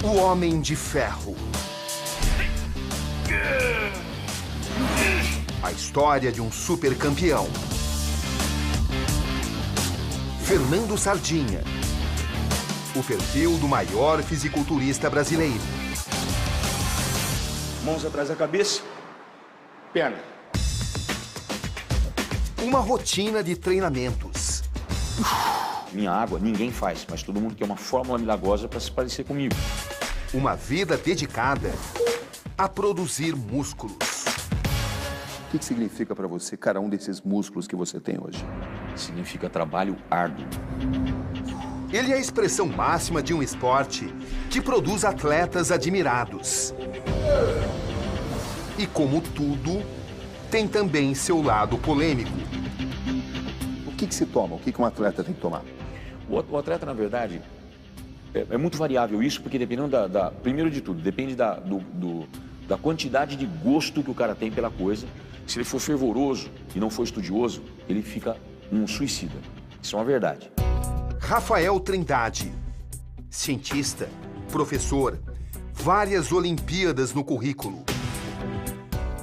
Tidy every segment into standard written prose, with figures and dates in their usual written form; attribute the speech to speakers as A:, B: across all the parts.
A: O Homem de Ferro. A história de um super campeão. Fernando Sardinha. O perfil do maior fisiculturista brasileiro.
B: Mãos atrás da cabeça. Perna.
A: Uma rotina de treinamentos.
C: Minha água ninguém faz, mas todo mundo quer uma fórmula milagrosa para se parecer comigo.
A: Uma vida dedicada a produzir músculos.
D: O que significa para você cada um desses músculos que você tem hoje?
C: Significa trabalho árduo.
A: Ele é a expressão máxima de um esporte que produz atletas admirados. E como tudo, tem também seu lado polêmico.
D: O que se toma? O que um atleta tem que tomar?
C: O atleta, na verdade, é muito variável isso, porque dependendo primeiro de tudo, depende da quantidade de gosto que o cara tem pela coisa. Se ele for fervoroso e não for estudioso, ele fica um suicida. Isso é uma verdade.
A: Rafael Trindade, cientista, professor, várias Olimpíadas no currículo.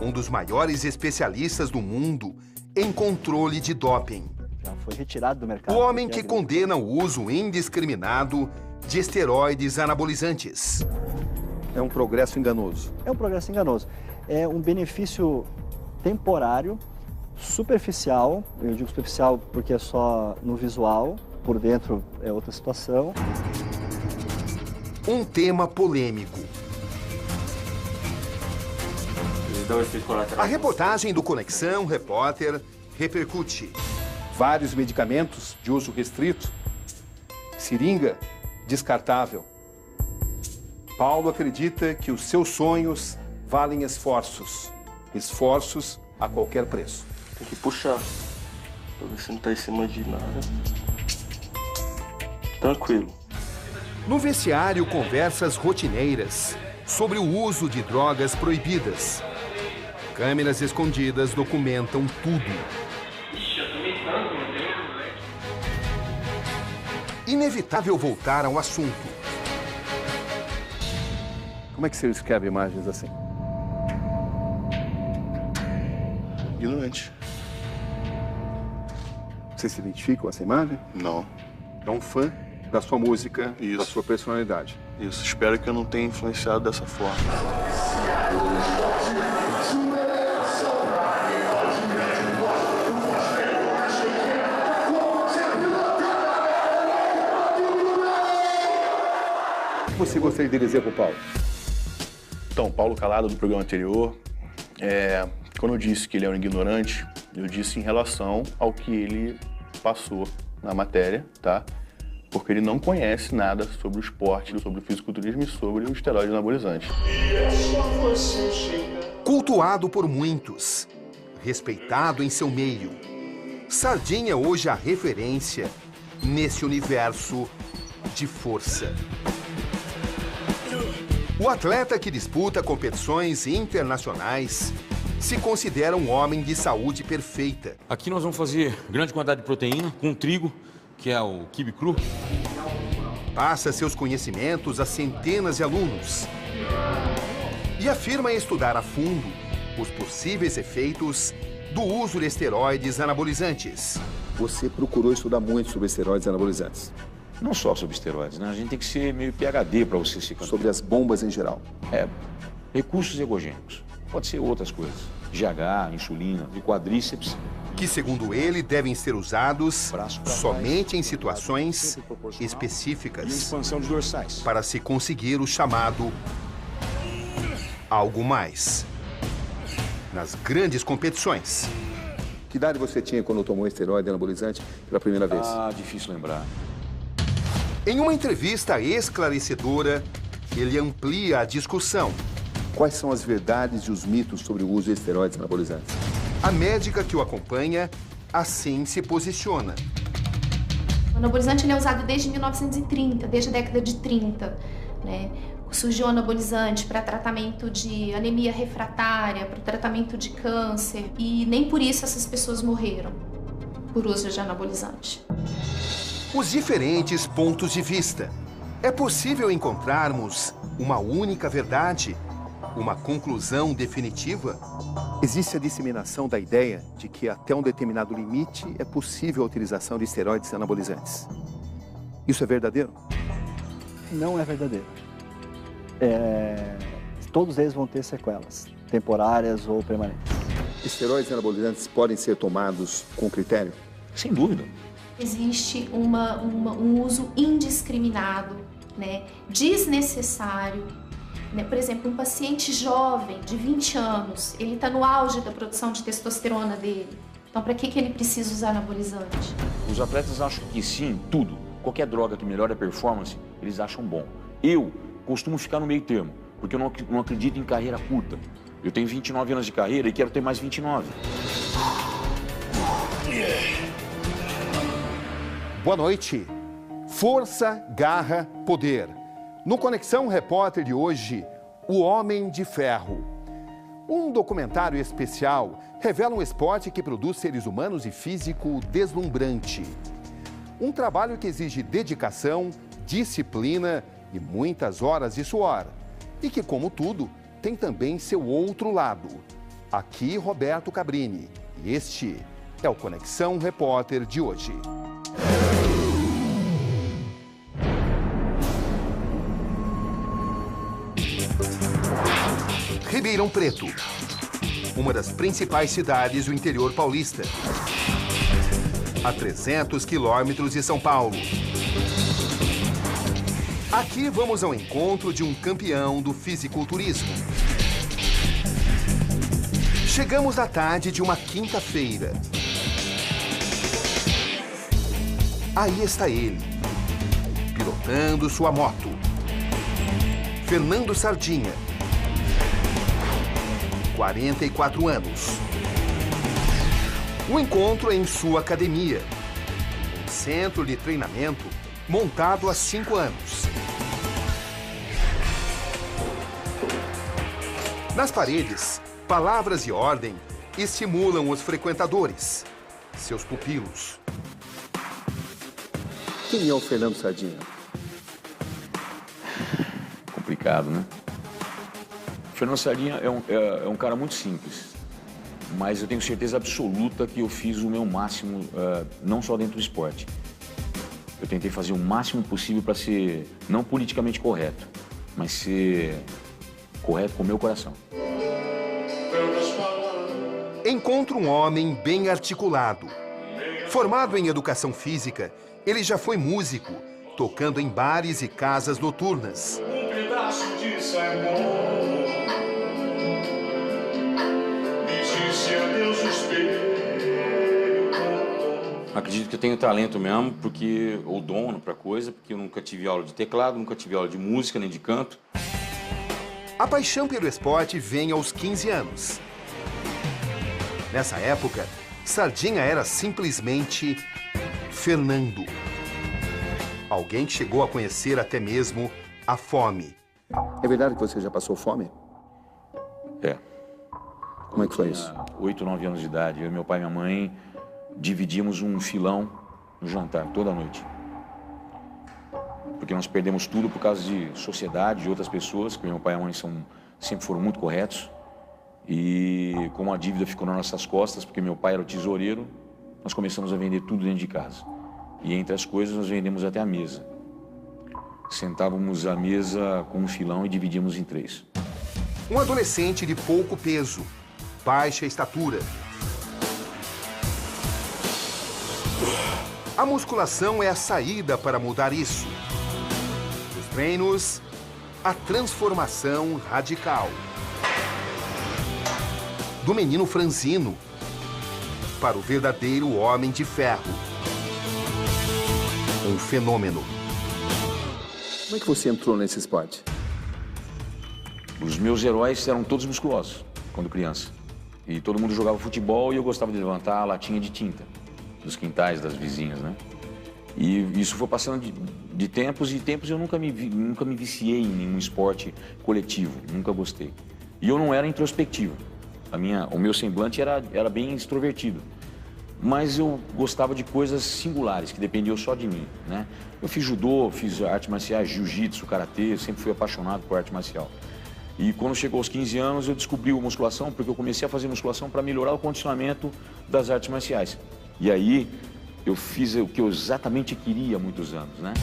A: Um dos maiores especialistas do mundo em controle de doping.
E: Já foi retirado do mercado.
A: O homem que condena o uso indiscriminado de esteroides anabolizantes.
D: É um progresso enganoso.
E: É um progresso enganoso. É um benefício temporário, superficial. Eu digo superficial porque é só no visual. Por dentro é outra situação.
A: Um tema polêmico. A reportagem do Conexão Repórter repercute.
D: Vários medicamentos de uso restrito. Seringa descartável. Paulo acredita que os seus sonhos valem esforços. Esforços a qualquer preço.
F: Tem que puxar, pra ver se não tá em cima de nada. Tranquilo.
A: No vestiário, conversas rotineiras sobre o uso de drogas proibidas. Câmeras escondidas documentam tudo. Inevitável voltar ao assunto.
D: Como é que você escreve imagens assim?
F: Ignorante.
D: Você se identifica com essa imagem?
F: Não.
D: É um fã da sua música,
F: Isso.
D: da sua personalidade.
F: Isso. Espero que eu não tenha influenciado dessa forma.
D: O que você gostaria de dizer para o Paulo?
F: Então, Paulo Calado, do programa anterior, quando eu disse que ele é um ignorante, eu disse em relação ao que ele passou na matéria, tá? Porque ele não conhece nada sobre o esporte, sobre o fisiculturismo e sobre o esteroide anabolizante.
A: Cultuado por muitos, respeitado em seu meio, Sardinha hoje é a referência nesse universo de força. O atleta que disputa competições internacionais se considera um homem de saúde perfeita.
C: Aqui nós vamos fazer grande quantidade de proteína com trigo, que é o quibe cru.
A: Passa seus conhecimentos a centenas de alunos e afirma estudar a fundo os possíveis efeitos do uso de esteroides anabolizantes.
D: Você procurou estudar muito sobre esteroides anabolizantes.
C: Não só sobre esteroides, né? A gente tem que ser meio PhD para você se campeão.
D: Sobre as bombas em geral.
C: Recursos ergogênicos. Pode ser outras coisas. GH, insulina, de quadríceps.
A: Que, segundo ele, devem ser usados somente em situações específicas.
B: E expansão de dorsais.
A: Para se conseguir o chamado algo mais. Nas grandes competições.
D: Que idade você tinha quando tomou esteroide anabolizante pela primeira vez?
C: Difícil lembrar.
A: Em uma entrevista esclarecedora, ele amplia a discussão.
D: Quais são as verdades e os mitos sobre o uso de esteroides anabolizantes?
A: A médica que o acompanha assim se posiciona.
G: O anabolizante ele é usado desde 1930, desde a década de 30. Né? Surgiu o anabolizante para tratamento de anemia refratária, para o tratamento de câncer. E nem por isso essas pessoas morreram por uso de anabolizante.
A: Os diferentes pontos de vista. É possível encontrarmos uma única verdade, uma conclusão definitiva?
D: Existe a disseminação da ideia de que até um determinado limite é possível a utilização de esteroides anabolizantes. Isso é verdadeiro?
E: Não é verdadeiro. Todos eles vão ter sequelas, temporárias ou permanentes.
D: Esteroides anabolizantes podem ser tomados com critério?
C: Sem dúvida.
G: Existe um uso indiscriminado, né, desnecessário. Né? Por exemplo, um paciente jovem, de 20 anos, ele está no auge da produção de testosterona dele. Então, para que ele precisa usar anabolizante?
C: Os atletas acham que sim, tudo. Qualquer droga que melhore a performance, eles acham bom. Eu costumo ficar no meio termo, porque eu não acredito em carreira curta. Eu tenho 29 anos de carreira e quero ter mais 29.
A: Boa noite. Força, garra, poder. No Conexão Repórter de hoje, O Homem de Ferro. Um documentário especial revela um esporte que produz seres humanos e físico deslumbrante. Um trabalho que exige dedicação, disciplina e muitas horas de suor. E que, como tudo, tem também seu outro lado. Aqui, Roberto Cabrini. E este é o Conexão Repórter de hoje. Ribeirão Preto, uma das principais cidades do interior paulista. A 300 quilômetros de São Paulo. Aqui vamos ao encontro de um campeão do fisiculturismo. Chegamos à tarde de uma quinta-feira. Aí está ele, pilotando sua moto. Fernando Sardinha, 44 anos. O encontro é em sua academia, um centro de treinamento montado há 5 anos. Nas paredes, palavras e ordem estimulam os frequentadores, seus pupilos.
D: Quem é o Fernando Sardinha?
C: Complicado, né? Fernando Sardinha é um cara muito simples, mas eu tenho certeza absoluta que eu fiz o meu máximo, não só dentro do esporte. Eu tentei fazer o máximo possível para ser, não politicamente correto, mas ser correto com o meu coração.
A: Encontro um homem bem articulado. Formado em educação física, ele já foi músico, tocando em bares e casas noturnas.
H: Um pedaço disso é bom. Me disse adeus o espelho.
C: Acredito que eu tenho talento mesmo, porque ou dom para coisa, porque eu nunca tive aula de teclado, nunca tive aula de música nem de canto.
A: A paixão pelo esporte vem aos 15 anos. Nessa época, Sardinha era simplesmente Fernando. Alguém que chegou a conhecer até mesmo a fome.
D: É verdade que você já passou fome?
C: É.
D: Como é que foi isso?
C: 8, 9 anos de idade, eu, meu pai e minha mãe dividimos um filão no jantar toda noite. Porque nós perdemos tudo por causa de sociedade, de outras pessoas, que meu pai e a mãe sempre foram muito corretos. E como a dívida ficou nas nossas costas, porque meu pai era o tesoureiro, nós começamos a vender tudo dentro de casa. E entre as coisas nós vendemos até a mesa. Sentávamos à mesa com um filão e dividíamos em 3.
A: Um adolescente de pouco peso, baixa estatura. A musculação é a saída para mudar isso. Os treinos, a transformação radical. Do menino franzino para o verdadeiro homem de ferro. Um fenômeno.
D: Como é que você entrou nesse esporte?
C: Os meus heróis eram todos musculosos, quando criança. E todo mundo jogava futebol e eu gostava de levantar a latinha de tinta dos quintais das vizinhas, né? E isso foi passando de tempos e tempos. Eu nunca me viciei em nenhum esporte coletivo, nunca gostei. E eu não era introspectivo. O meu semblante era bem extrovertido. mas eu gostava de coisas singulares, que dependiam só de mim, né? Eu fiz judô, fiz artes marciais, jiu-jitsu, karatê, sempre fui apaixonado por arte marcial. E quando chegou aos 15 anos, eu descobri a musculação, porque eu comecei a fazer musculação para melhorar o condicionamento das artes marciais. E aí, eu fiz o que eu exatamente queria há muitos anos, né?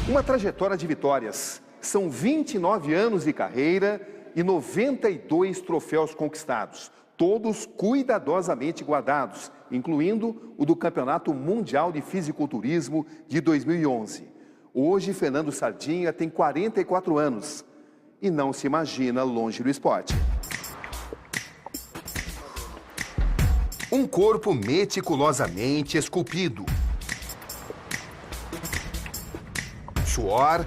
A: Uma trajetória de vitórias. São 29 anos de carreira e 92 troféus conquistados, todos cuidadosamente guardados, incluindo o do Campeonato Mundial de Fisiculturismo de 2011. Hoje, Fernando Sardinha tem 44 anos e não se imagina longe do esporte. Um corpo meticulosamente esculpido. Suor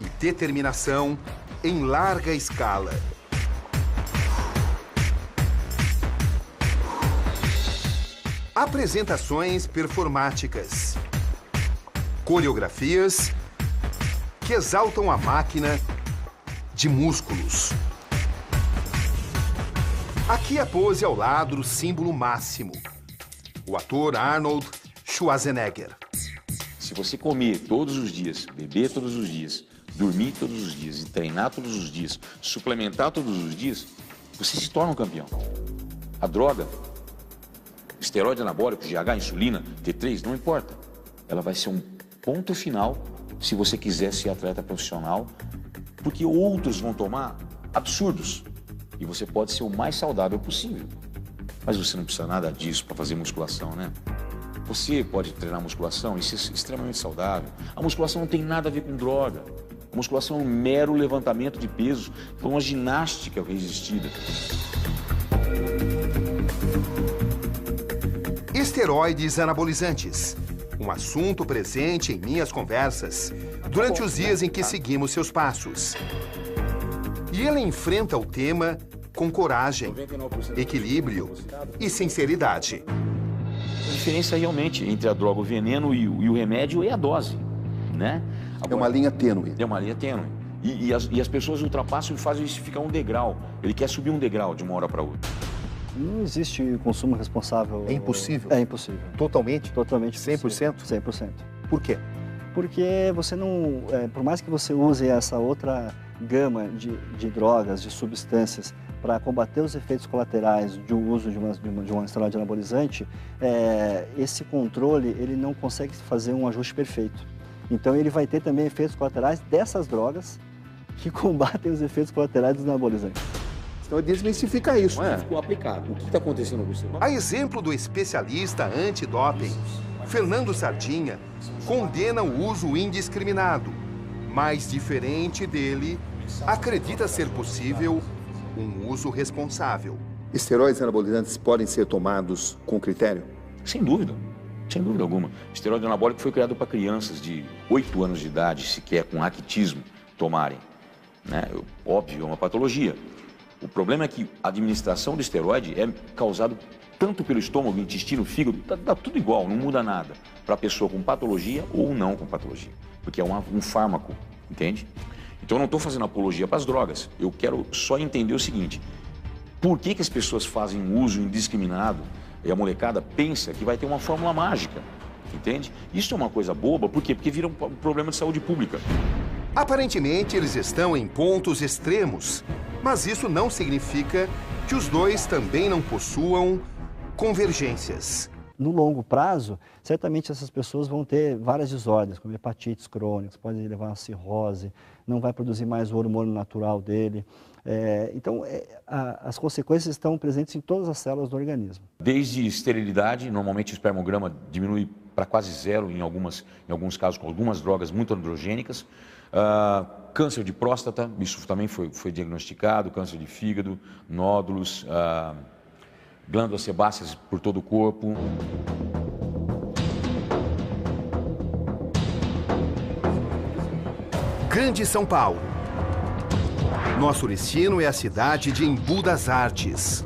A: e determinação em larga escala. Apresentações performáticas. Coreografias que exaltam a máquina de músculos. Aqui a pose ao lado do símbolo máximo. O ator Arnold Schwarzenegger.
C: Se você comer todos os dias, beber todos os dias, dormir todos os dias e treinar todos os dias, suplementar todos os dias, você se torna um campeão. A droga, esteroide anabólico, GH, insulina, T3, não importa. Ela vai ser um ponto final se você quiser ser atleta profissional, porque outros vão tomar absurdos e você pode ser o mais saudável possível. Mas você não precisa nada disso para fazer musculação, né? Você pode treinar musculação e ser extremamente saudável. A musculação não tem nada a ver com droga. A musculação é um mero levantamento de pesos, é uma ginástica resistida.
A: Esteroides anabolizantes. Um assunto presente em minhas conversas durante os dias em que seguimos seus passos. E ele enfrenta o tema com coragem, equilíbrio e sinceridade.
C: A diferença realmente entre a droga, o veneno e o remédio é a dose, né? Agora,
A: É uma linha tênue.
C: É uma linha tênue. E as pessoas ultrapassam e fazem isso ficar um degrau. Ele quer subir um degrau de uma hora para outra.
E: Não existe consumo responsável.
A: É impossível?
E: É impossível.
A: Totalmente?
E: Totalmente.
A: 100%?
E: 100%.
A: Por quê?
E: Porque você não... por mais que você use essa outra gama de drogas, de substâncias, para combater os efeitos colaterais do uso de uma esteroide anabolizante, esse controle ele não consegue fazer um ajuste perfeito. Então ele vai ter também efeitos colaterais dessas drogas que combatem os efeitos colaterais dos anabolizantes.
A: Então desmistifica isso.
C: Não é? Ficou aplicado. O que está acontecendo com você?
A: A exemplo do especialista antidoping, Fernando Sardinha condena o uso indiscriminado, mas diferente dele, acredita ser possível um uso responsável. Esteroides anabolizantes podem ser tomados com critério?
C: Sem dúvida alguma. O esteroide anabólico foi criado para crianças de 8 anos de idade, sequer com raquitismo, tomarem. Né? Óbvio, é uma patologia. O problema é que a administração do esteroide é causado tanto pelo estômago, intestino, fígado, dá tudo igual, não muda nada para a pessoa com patologia ou não com patologia, porque é um fármaco, entende? Então eu não estou fazendo apologia para as drogas, eu quero só entender o seguinte: por que as pessoas fazem uso indiscriminado e a molecada pensa que vai ter uma fórmula mágica, entende? Isso é uma coisa boba, por quê? Porque vira um problema de saúde pública.
A: Aparentemente eles estão em pontos extremos, mas isso não significa que os dois também não possuam convergências.
E: No longo prazo, certamente essas pessoas vão ter várias desordens, como hepatites crônicas, pode levar a cirrose, não vai produzir mais o hormônio natural dele. Então, as consequências estão presentes em todas as células do organismo.
C: Desde esterilidade, normalmente o espermograma diminui para quase zero em alguns casos, com algumas drogas muito androgênicas. Câncer de próstata, isso também foi diagnosticado, câncer de fígado, nódulos, glândulas sebáceas por todo o corpo.
A: Grande São Paulo. Nosso destino é a cidade de Embu das Artes.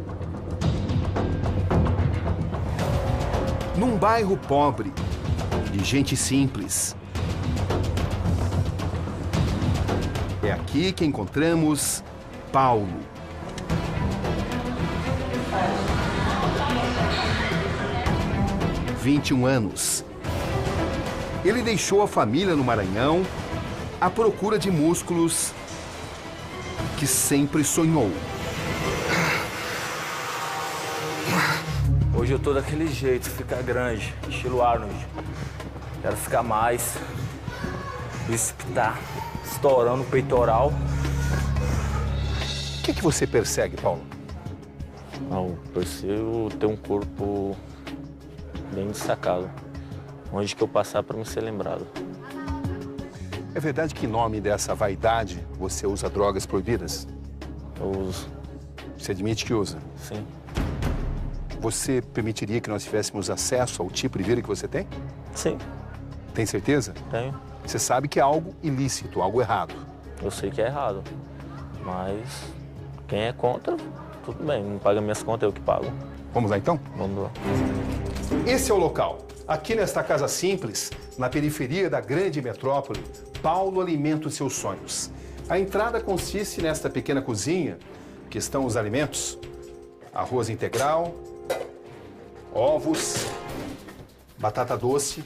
A: Num bairro pobre, de gente simples. É aqui que encontramos Paulo. 21 anos. Ele deixou a família no Maranhão à procura de músculos que sempre sonhou.
I: Hoje eu tô daquele jeito, ficar grande, estilo Arnold. Quero ficar mais, biciptar, estourando o peitoral.
A: O que você persegue, Paulo?
I: Não, preciso ter um corpo bem destacado. Onde que eu passar para me ser lembrado.
A: É verdade que em nome dessa vaidade você usa drogas proibidas?
I: Eu uso.
A: Você admite que usa?
I: Sim.
A: Você permitiria que nós tivéssemos acesso ao tipo de vida que você tem?
I: Sim.
A: Tem certeza?
I: Tenho.
A: Você sabe que é algo ilícito, algo errado.
I: Eu sei que é errado, mas quem é contra, tudo bem. Não paga minhas contas, eu que pago.
A: Vamos lá, então?
I: Vamos lá.
A: Esse é o local. Aqui nesta casa simples, na periferia da grande metrópole, Paulo alimenta os seus sonhos. A entrada consiste nesta pequena cozinha, que estão os alimentos, arroz integral, ovos, batata doce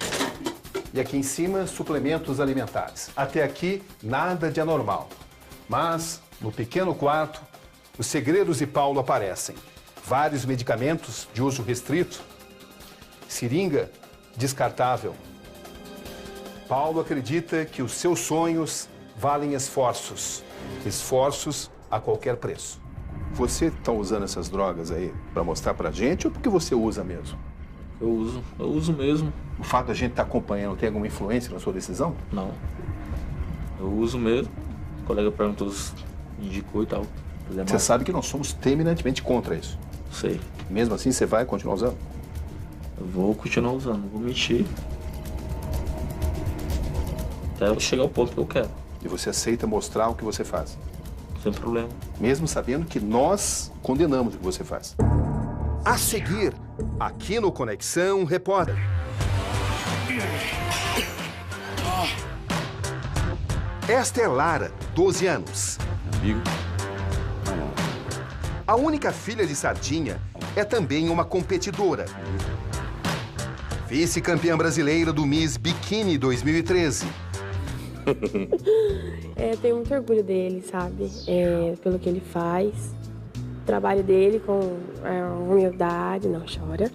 A: e aqui em cima, suplementos alimentares. Até aqui, nada de anormal. Mas, no pequeno quarto, os segredos de Paulo aparecem. Vários medicamentos de uso restrito, seringa descartável. Paulo acredita que os seus sonhos valem esforços. Esforços a qualquer preço. Você está usando essas drogas aí para mostrar pra gente ou porque você usa mesmo?
I: Eu uso mesmo.
A: O fato da gente estar acompanhando tem alguma influência na sua decisão?
I: Não. Eu uso mesmo. O colega perguntou, indicou e tal.
A: Você sabe que nós somos terminantemente contra isso.
I: Sei.
A: Mesmo assim, você vai continuar usando?
I: Eu vou continuar usando, não vou mentir. Até eu chegar ao ponto que eu quero.
A: E você aceita mostrar o que você faz?
I: Sem problema.
A: Mesmo sabendo que nós condenamos o que você faz. A seguir, aqui no Conexão Repórter. Esta é Lara, 12 anos.
C: Amigo.
A: A única filha de Sardinha é também uma competidora. Vice-campeã brasileira do Miss Bikini 2013.
J: Tenho muito orgulho dele, sabe? Pelo que ele faz. O trabalho dele com humildade, não chora.